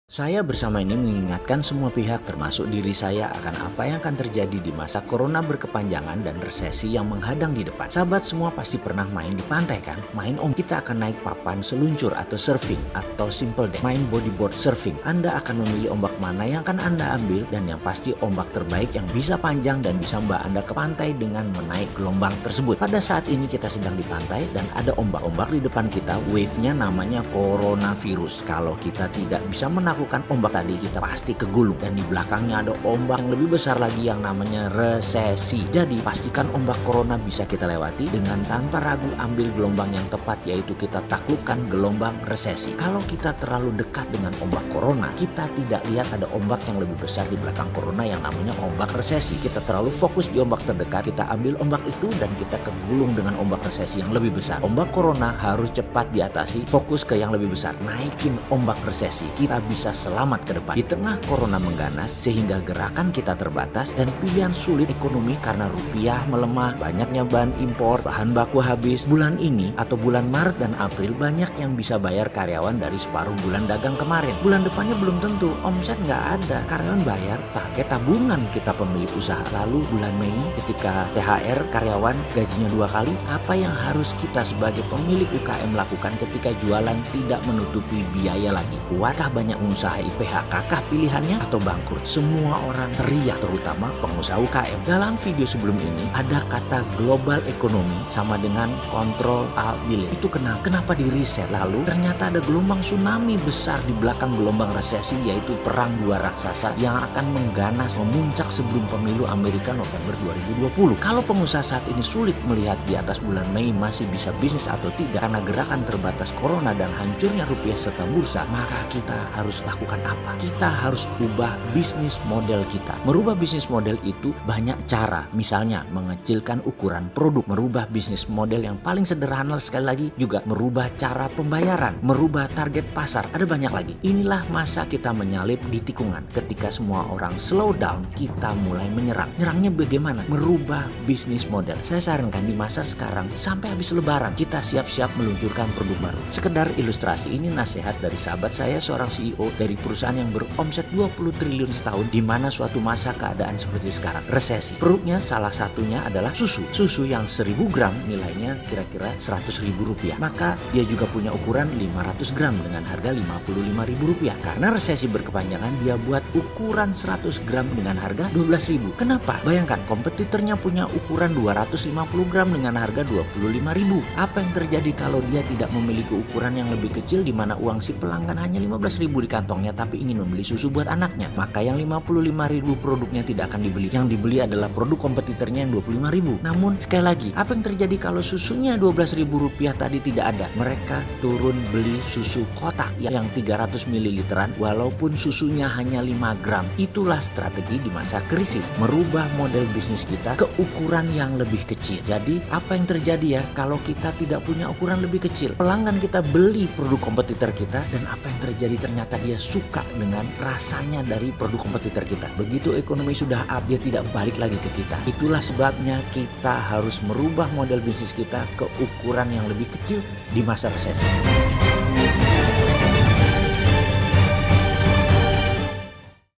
Saya bersama ini mengingatkan semua pihak termasuk diri saya akan apa yang akan terjadi di masa corona berkepanjangan dan resesi yang menghadang di depan. Sahabat semua pasti pernah main di pantai kan? Main kita akan naik papan seluncur atau surfing atau simple deck. Main bodyboard surfing. Anda akan memilih ombak mana yang akan Anda ambil dan yang pasti ombak terbaik yang bisa panjang dan bisa membawa Anda ke pantai dengan menaik gelombang tersebut. Pada saat ini kita sedang di pantai dan ada ombak-ombak di depan kita. Wave-nya namanya coronavirus. Kalau kita tidak bisa menaklukkan ombak tadi, kita pasti kegulung, dan di belakangnya ada ombak yang lebih besar lagi yang namanya resesi. Jadi pastikan ombak corona bisa kita lewati dengan tanpa ragu ambil gelombang yang tepat, yaitu kita taklukkan gelombang resesi. Kalau kita terlalu dekat dengan ombak corona, kita tidak lihat ada ombak yang lebih besar di belakang corona yang namanya ombak resesi. Kita terlalu fokus di ombak terdekat, kita ambil ombak itu dan kita kegulung dengan ombak resesi yang lebih besar. Ombak corona harus cepat diatasi, fokus ke yang lebih besar, naikin ombak resesi. Kita bisa selamat ke depan. Di tengah corona mengganas sehingga gerakan kita terbatas dan pilihan sulit ekonomi karena rupiah melemah, banyaknya bahan impor, bahan baku habis. Bulan ini atau bulan Maret dan April banyak yang bisa bayar karyawan dari separuh bulan dagang kemarin. Bulan depannya belum tentu, omset nggak ada, karyawan bayar pakai tabungan kita pemilik usaha. Lalu bulan Mei ketika THR karyawan gajinya 2 kali, apa yang harus kita sebagai pemilik UKM lakukan ketika jualan tidak menutupi biaya lagi? Kuatkah banyak pengusaha PHK kah pilihannya atau bangkrut? Semua orang teriak, terutama pengusaha UKM. Dalam video sebelum ini ada kata global ekonomi sama dengan kontrol alt delete. Itu kenapa di riset? Lalu ternyata ada gelombang tsunami besar di belakang gelombang resesi, yaitu perang dua raksasa yang akan mengganas memuncak sebelum pemilu Amerika November 2020. Kalau pengusaha saat ini sulit melihat di atas bulan Mei masih bisa bisnis atau tidak karena gerakan terbatas corona dan hancurnya rupiah serta bursa, maka kita harus lakukan apa? Kita harus ubah bisnis model kita. Merubah bisnis model itu banyak cara. Misalnya mengecilkan ukuran produk, merubah bisnis model yang paling sederhana, sekali lagi juga merubah cara pembayaran, merubah target pasar. Ada banyak lagi. Inilah masa kita menyalip di tikungan. Ketika semua orang slow down, kita mulai menyerang. Nyerangnya bagaimana? Merubah bisnis model. Saya sarankan di masa sekarang sampai habis lebaran kita siap-siap meluncurkan produk baru. Sekedar ilustrasi, ini nasihat dari sahabat saya, seorang CEO dari perusahaan yang beromset 20 triliun setahun, di mana suatu masa keadaan seperti sekarang, resesi. Produknya salah satunya adalah susu. Susu yang 1000 gram nilainya kira-kira 100 ribu rupiah. Maka dia juga punya ukuran 500 gram dengan harga 55 ribu rupiah. Karena resesi berkepanjangan, dia buat ukuran 100 gram dengan harga 12 ribu. Kenapa? Bayangkan kompetitornya punya ukuran 250 gram dengan harga 25 ribu. Apa yang terjadi kalau dia tidak memiliki ukuran yang lebih kecil, di mana uang si pelanggan hanya 15 ribu di kantongnya tapi ingin membeli susu buat anaknya? Maka yang 55 ribu produknya tidak akan dibeli. Yang dibeli adalah produk kompetitornya yang 25 ribu. Namun sekali lagi, apa yang terjadi kalau susunya 12 ribu rupiah tadi tidak ada? Mereka turun beli susu kotak yang 300 mililiteran walaupun susunya hanya 5 gram. Itulah strategi di masa krisis, merubah model bisnis kita ke ukuran yang lebih kecil. Jadi apa yang terjadi ya kalau kita tidak punya ukuran lebih kecil? Pelanggan kita beli produk kompetitor kita, dan apa yang terjadi? Ternyata dia suka dengan rasanya dari produk kompetitor kita. Begitu ekonomi sudah up, dia tidak balik lagi ke kita. Itulah sebabnya kita harus merubah model bisnis kita ke ukuran yang lebih kecil di masa resesi.